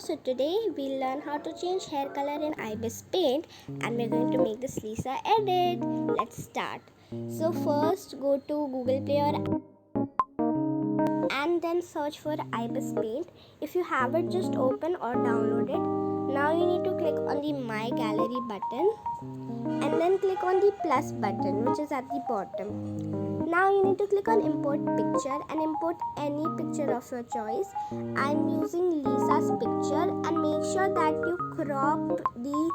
So today we'll learn how to change hair color in Ibis paint, and we're going to make this Lisa edit. Let's start. So first go to Google Play and then search for Ibis paint. If you have it, just open or download it. Now you need to click on the My Gallery button and then click on the plus button, which is at the bottom. Now you need to click on import picture and import any picture of your choice. I'm using Lisa's picture, and make sure that you crop the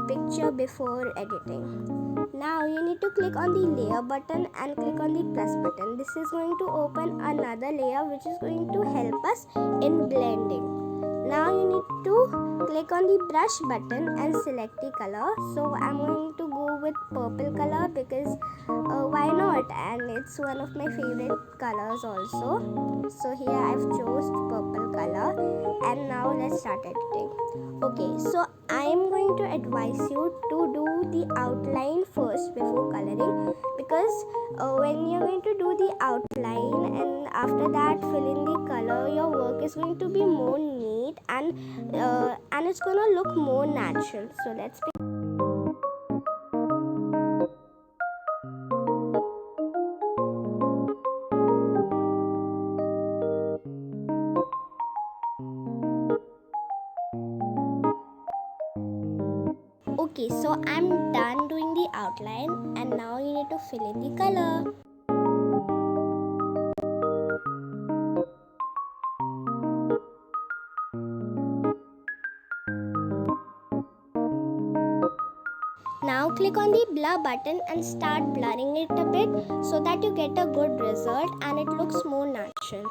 picture before editing. Now you need to click on the layer button and click on the plus button. This is going to open another layer which is going to help us in blending. Now you need to click on the brush button and select the color. So I'm going to go with purple color because why not, and it's one of my favorite colors also. So here I've chose purple color, and now let's start editing. Okay, so I'm going to advise you to do the outline first before coloring, because when you're going to do the outline and after that fill in the color, your work is going to be more neat and it's gonna look more natural. So let's begin. Okay, so I'm done doing the outline, and now you need to fill in the color. Now click on the blur button and start blurring it a bit so that you get a good result and it looks more natural.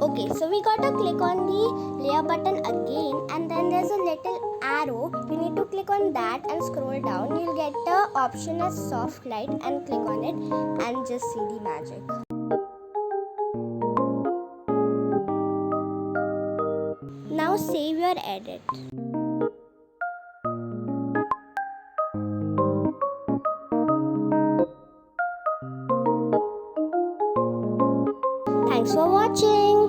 Okay, so we gotta click on the layer button again, and then there's a little arrow. You need to click on that and scroll down. You'll get the option as soft light, and click on it and just see the magic. Now save your edit. Thanks for watching.